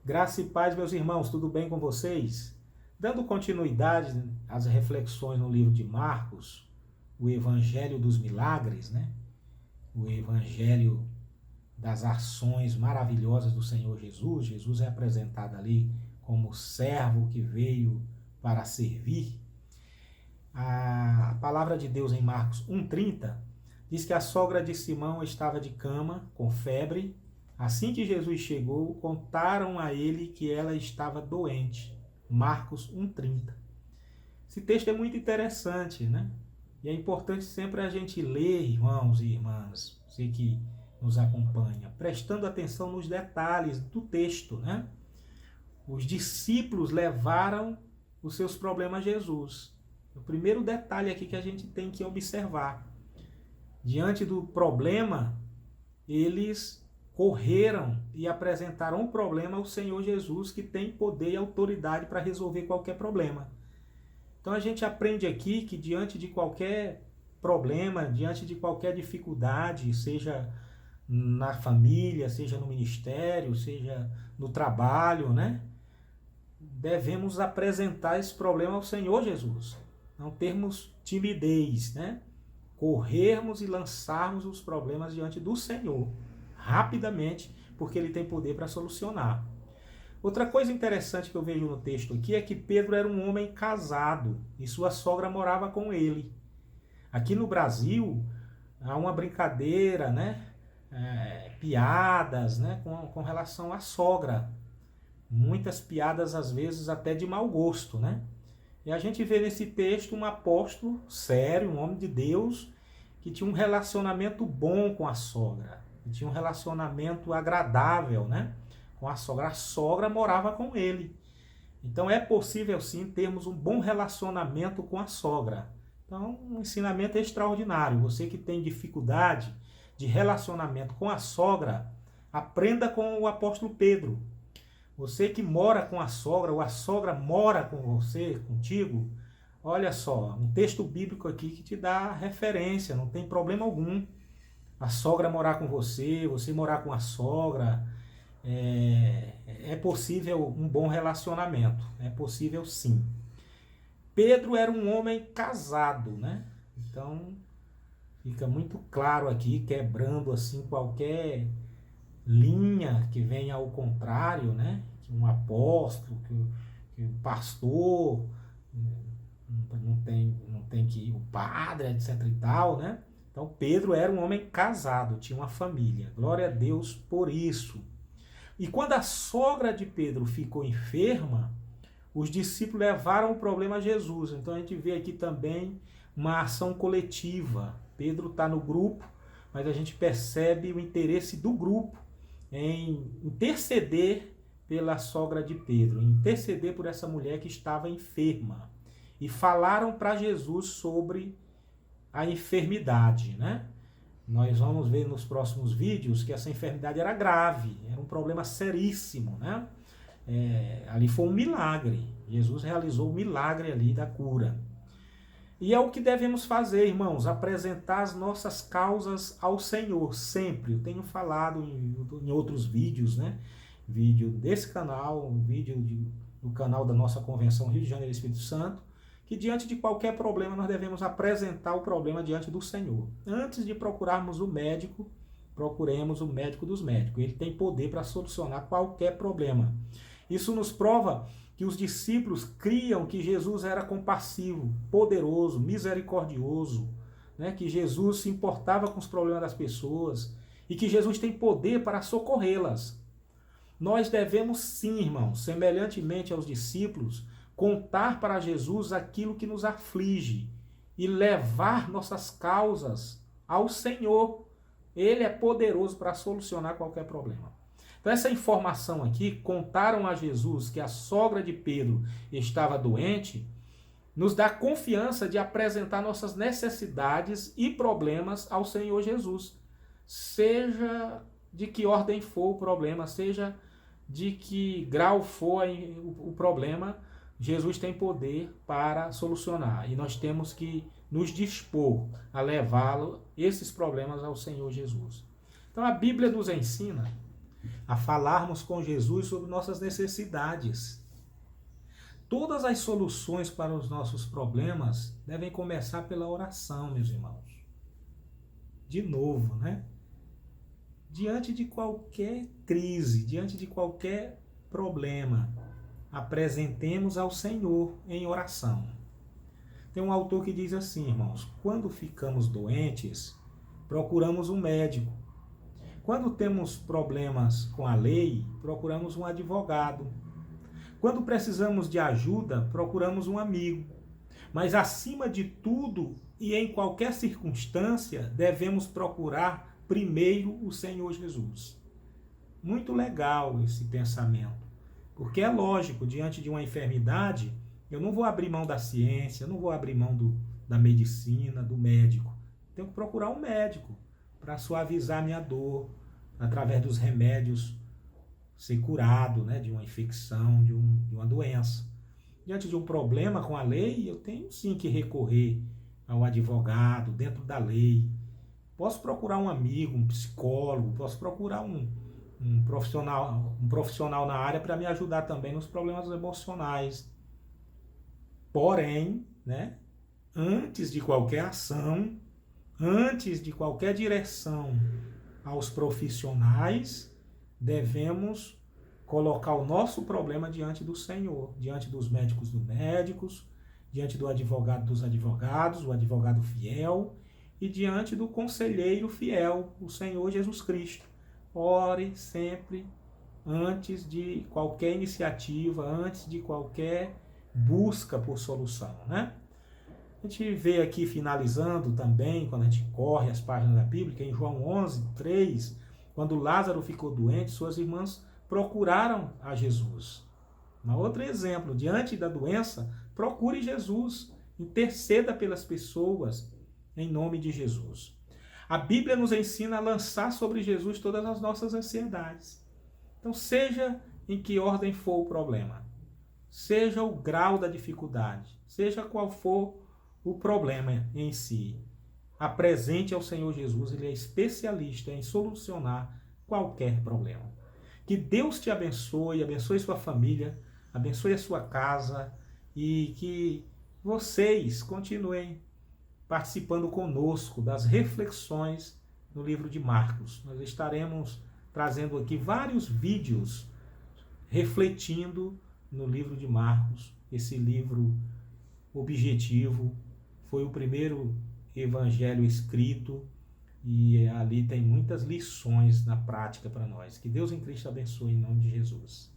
Graça e paz, meus irmãos, tudo bem com vocês? Dando continuidade às reflexões no livro de Marcos, o Evangelho dos Milagres, né? O Evangelho das ações maravilhosas do Senhor Jesus. Jesus é apresentado ali como servo que veio para servir. A palavra de Deus em Marcos 1,30 diz que a sogra de Simão estava de cama, com febre. Assim que Jesus chegou, contaram a ele que ela estava doente. Marcos 1,30. Esse texto é muito interessante, né? E é importante sempre a gente ler, irmãos e irmãs, você que nos acompanha, prestando atenção nos detalhes do texto, né? Os discípulos levaram os seus problemas a Jesus. O primeiro detalhe aqui que a gente tem que observar. Diante do problema, eles correram e apresentaram o problema ao Senhor Jesus, que tem poder e autoridade para resolver qualquer problema. Então a gente aprende aqui que diante de qualquer problema, diante de qualquer dificuldade, seja na família, seja no ministério, seja no trabalho, né? Devemos apresentar esse problema ao Senhor Jesus. Não termos timidez, né? Corrermos e lançarmos os problemas diante do Senhor, rapidamente, porque Ele tem poder para solucionar. Outra coisa interessante que eu vejo no texto aqui é que Pedro era um homem casado e sua sogra morava com ele. Aqui no Brasil, há uma brincadeira, né? Piadas, né? Com relação à sogra. Muitas piadas, às vezes, até de mau gosto, né? E a gente vê nesse texto um apóstolo sério, um homem de Deus, que tinha um relacionamento bom com a sogra, que tinha um relacionamento agradável, né? Com a sogra. A sogra morava com ele. Então é possível sim termos um bom relacionamento com a sogra. Então, um ensinamento extraordinário. Você que tem dificuldade de relacionamento com a sogra, aprenda com o apóstolo Pedro. Você que mora com a sogra, ou a sogra mora com você, contigo, olha só, um texto bíblico aqui que te dá referência, não tem problema algum. A sogra morar com você, você morar com a sogra, é possível um bom relacionamento, é possível sim. Pedro era um homem casado, né? Então, fica muito claro aqui, quebrando assim qualquer linha que venha ao contrário, né? Que um apóstolo, que um pastor, não tem que ir o padre, etc e tal, né? Então Pedro era um homem casado, tinha uma família. Glória a Deus por isso. E quando a sogra de Pedro ficou enferma, os discípulos levaram o problema a Jesus. Então a gente vê aqui também uma ação coletiva. Pedro está no grupo, mas a gente percebe o interesse do grupo em interceder pela sogra de Pedro, em interceder por essa mulher que estava enferma. E falaram para Jesus sobre a enfermidade, né? Nós vamos ver nos próximos vídeos que essa enfermidade era grave, era um problema seríssimo, né? Ali foi um milagre. Jesus realizou o milagre ali da cura. E é o que devemos fazer, irmãos, apresentar as nossas causas ao Senhor, sempre. Eu tenho falado em outros vídeos, né? Vídeo desse canal, um vídeo do canal da nossa Convenção Rio de Janeiro Espírito Santo, que diante de qualquer problema nós devemos apresentar o problema diante do Senhor. Antes de procurarmos o médico, procuremos o médico dos médicos. Ele tem poder para solucionar qualquer problema. Isso nos prova que os discípulos criam que Jesus era compassivo, poderoso, misericordioso, né? Que Jesus se importava com os problemas das pessoas e que Jesus tem poder para socorrê-las. Nós devemos sim, irmãos, semelhantemente aos discípulos, contar para Jesus aquilo que nos aflige e levar nossas causas ao Senhor. Ele é poderoso para solucionar qualquer problema. Então essa informação aqui, contaram a Jesus que a sogra de Pedro estava doente, nos dá confiança de apresentar nossas necessidades e problemas ao Senhor Jesus. Seja de que ordem for o problema, seja de que grau for o problema, Jesus tem poder para solucionar. E nós temos que nos dispor a levá-lo, esses problemas, ao Senhor Jesus. Então a Bíblia nos ensina a falarmos com Jesus sobre nossas necessidades. Todas as soluções para os nossos problemas devem começar pela oração, meus irmãos. De novo, né? Diante de qualquer crise, diante de qualquer problema, apresentemos ao Senhor em oração. Tem um autor que diz assim, irmãos: quando ficamos doentes, procuramos um médico. Quando temos problemas com a lei, procuramos um advogado. Quando precisamos de ajuda, procuramos um amigo. Mas acima de tudo e em qualquer circunstância, devemos procurar primeiro o Senhor Jesus. Muito legal esse pensamento. Porque é lógico, diante de uma enfermidade, eu não vou abrir mão da ciência, eu não vou abrir mão da medicina, do médico. Tenho que procurar um médico para suavizar minha dor, através dos remédios, ser curado, né, de uma infecção, de uma doença. Diante de um problema com a lei, eu tenho sim que recorrer ao advogado, dentro da lei. Posso procurar um amigo, um psicólogo, posso procurar um profissional na área para me ajudar também nos problemas emocionais. Porém, né, antes de qualquer ação, antes de qualquer direção aos profissionais, devemos colocar o nosso problema diante do Senhor, diante dos médicos diante do advogado dos advogados, o advogado fiel, e diante do conselheiro fiel, o Senhor Jesus Cristo. Ore sempre antes de qualquer iniciativa, antes de qualquer busca por solução, né? A gente vê aqui, finalizando também, quando a gente corre as páginas da Bíblia, em João 11, 3, quando Lázaro ficou doente, suas irmãs procuraram a Jesus. Um outro exemplo, diante da doença, procure Jesus, interceda pelas pessoas, em nome de Jesus. A Bíblia nos ensina a lançar sobre Jesus todas as nossas ansiedades. Então, seja em que ordem for o problema, seja o grau da dificuldade, seja qual for o problema em si, apresente ao Senhor Jesus, ele é especialista em solucionar qualquer problema. Que Deus te abençoe, abençoe sua família, abençoe a sua casa e que vocês continuem participando conosco das reflexões no livro de Marcos. Nós estaremos trazendo aqui vários vídeos refletindo no livro de Marcos. Esse livro objetivo foi o primeiro evangelho escrito e ali tem muitas lições na prática para nós. Que Deus em Cristo abençoe em nome de Jesus.